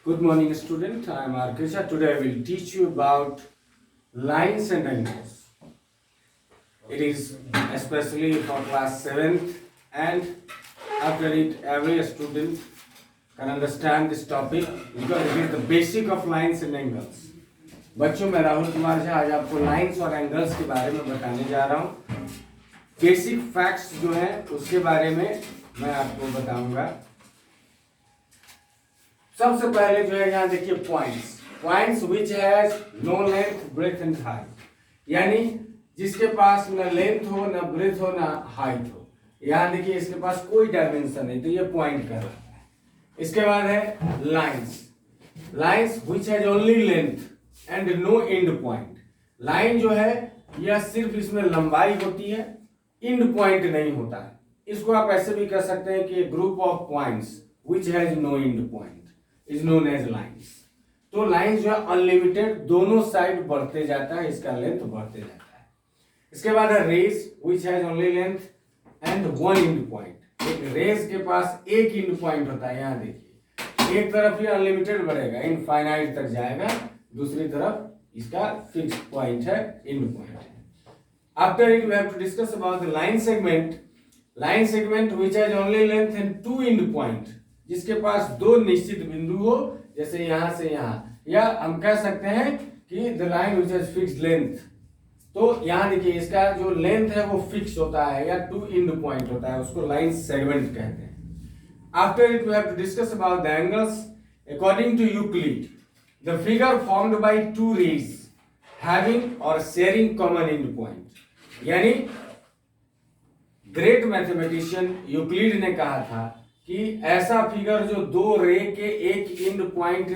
Good morning, student. I am Arkisha. Today I will teach you about lines and angles. It is especially for class 7th, and after it, every student can understand this topic because it is the basic of lines and angles. बच्चों, मैं राहुल कुमार झा आज आपको lines और angles के बारे में बताने जा रहा हूँ। बेसिक फैक्ट्स जो हैं उसके बारे में मैं आपको बताऊंगा। सबसे पहले जो है यहाँ देखिए points which has no length breadth and height, यानी जिसके पास न लेंथ हो न ब्रेथ हो न हाइट हो। यहाँ देखिए इसके पास कोई डायमेंशन नहीं, तो ये पॉइंट कर रहा है। इसके बाद है lines which has only length and no end point. Line जो है यह सिर्फ इसमें लंबाई होती है, एंड पॉइंट नहीं होता है। इसको आप ऐसे भी कह सकते हैं कि group of points which has no end point is known as lines. तो लाइंस जो है अनलिमिटेड दोनों साइड बढ़ते जाता है, इसका लेंथ बढ़ते जाता है। इसके बाद है rays which has only length and one end point. एक रेज के पास एक एंड पॉइंट होता है। यहाँ देखिए एक तरफ ये अनलिमिटेड बढ़ेगा, इनफाइनाइट तक जाएगा, दूसरी तरफ इसका फिक्स पॉइंट है, एंड पॉइंट है। After it we have to discuss about the line segment which has only length and two end point. जिसके पास दो निश्चित बिंदु हो, जैसे यहां से यहां, या हम कह सकते हैं कि the line which has fixed length. तो यहां देखिए इसका जो लेंथ है वो फिक्स होता है या टू एंड पॉइंट होता है, उसको लाइन सेगमेंट कहते हैं। After it we have to discuss about the angles. According to Euclid the figure formed by two rays having और शेयरिंग कॉमन एंड पॉइंट, यानी ग्रेट मैथमेटिशियन यूक्लिड ने कहा था कि ऐसा फिगर जो दो रे के एक एंड पॉइंट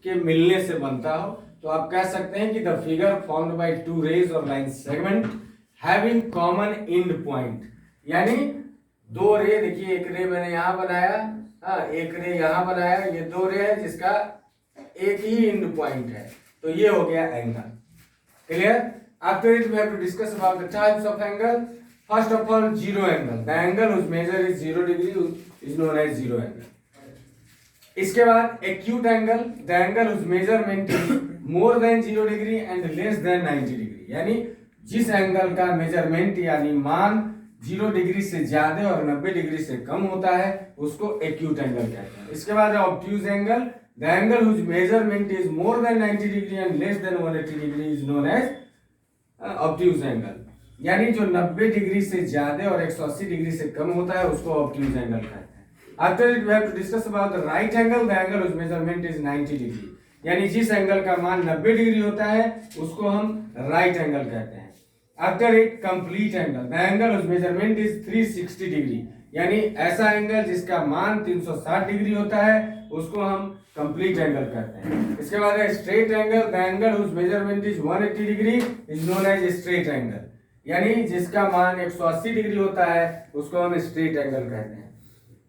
के मिलने से बनता हो, तो आप कह सकते हैं कि the figure formed by two rays or line segment having common end point. यानी दो रे, देखिए एक रे मैंने यहां बनाया, एक रे यहां बनाया, ये दो रे है जिसका एक ही एंड पॉइंट है, तो ये हो गया angle. Clear? After it we have to discuss about the types of angle. First of all, zero angle. The angle whose measure is 0 degree is known as zero angle. इसके बाद acute angle, the angle whose measurement is more than 0 degree and less than 90 degree. यानी जिस angle का measurement यानी मान 0 degree से ज्यादा और 90 डिग्री से कम होता है उसको acute angle कहते हैं। इसके बाद obtuse angle, the angle whose measurement is more than 90 degree and less than 180 degree is known as obtuse angle। यानी जो 90 डिग्री से ज्यादा और 180 डिग्री से कम होता है उसको ऑब्ट्यूज एंगल कहते हैं। After it we have to discuss about the right angle, the angle which measurement is 90 degree, यानी जिस एंगल का मान 90 डिग्री होता है उसको हम राइट एंगल कहते हैं। After it complete angle, the angle which measurement is 360 degree, यानी ऐसा एंगल जिसका मान 360 डिग्री होता है उसको हम कंप्लीट एंगल कहते हैं। इसके बाद है straight angle, the angle which measurement is 180 degree is known as straight angle, यानी जिसका मान 180 डिग्री होता है उसको हम स्ट्रेट एंगल कहते हैं।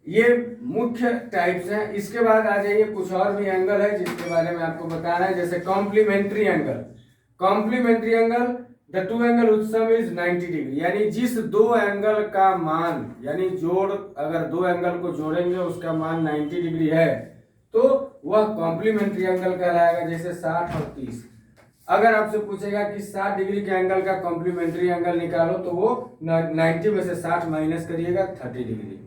ये मुख्य टाइप्स हैं। इसके बाद आ जाइए, कुछ और भी एंगल है जिसके बारे में आपको बताना है, जैसे complementary angle. Complementary angle, the two angle which sum is 90 degree, यानी जिस दो एंगल का मान, यानी जोड़, अगर दो एंगल को जोड़ेंगे उसका मान 90 डिग्री है तो वह कॉम्प्लीमेंट्री एंगल कहलाएगा। जैसे 60 और 30। अगर आपसे पूछेगा कि 60 डिग्री के एंगल का कॉम्प्लीमेंट्री एंगल निकालो तो वो 90 में से 60 माइनस करिएगा, 30 degree.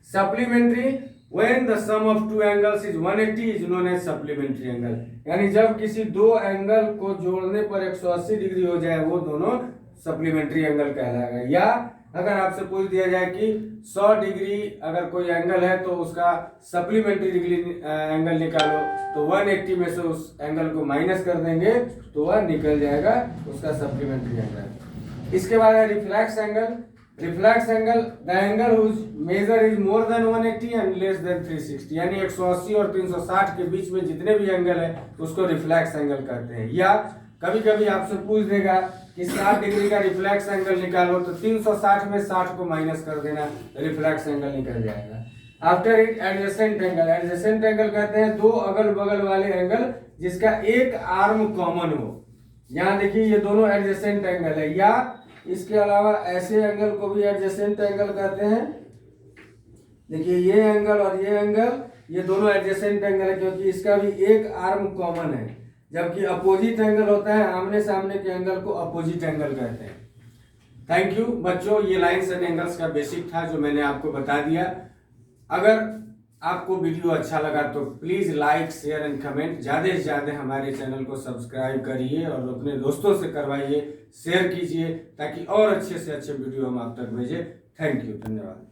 Supplementary, when the sum of two angles is 180 is known as supplementary angle, यानी जब किसी दो एंगल को जोड़ने पर 180 डिग्री हो जाए वो दोनों सप्लीमेंट्री एंगल कहलाएगा। या अगर आपसे पूछ दिया जाए कि 100 डिग्री अगर कोई एंगल है तो उसका सप्लीमेंट्री डिग्री एंगल निकालो, तो 180 में से उस एंगल को माइनस कर देंगे तो वह निकल जाएगा उसका सप्लीमेंट्री एंगल। इसके बाद है reflex angle. Reflex angle, the angle whose measure is more than 180 and less than 360, यानी 180 और 360 के बीच में जितने भी एंगल है उसको रिफ्लेक्स एंगल कहते हैं। या कभी कभी आपसे पूछ देगा कि 60 डिग्री का रिफ्लेक्स एंगल निकालो, तो 360 में 60 को माइनस कर देना, रिफ्लेक्स एंगल निकल जाएगा। After it adjacent angle, adjacent angle कहते हैं दो अगल बगल वाले एंगल जिसका एक आर्म कॉमन हो। यहाँ देखिए ये दोनों एडजेसेंट एंगल है। या इसके अलावा ऐसे एंगल को भी एडजेसेंट एंगल कहते हैं। देखिए ये एंगल और ये एंगल ये दोनों एडजेसेंट एंगल है क्योंकि इसका भी एक आर्म कॉमन है, जबकि अपोजिट एंगल होता है आमने सामने के एंगल को अपोजिट एंगल कहते हैं। थैंक यू बच्चों, ये लाइन्स एंड एंगल्स का बेसिक था जो मैंने आपको बता दिया। अगर आपको वीडियो अच्छा लगा तो please like share and comment, ज़्यादा से ज़्यादा हमारे चैनल को सब्सक्राइब करिए और अपने दोस्तों से करवाइए, शेयर कीजिए ताकि और अच्छे से अच्छे वीडियो हम आप तक भेजें। थैंक यू, धन्यवाद।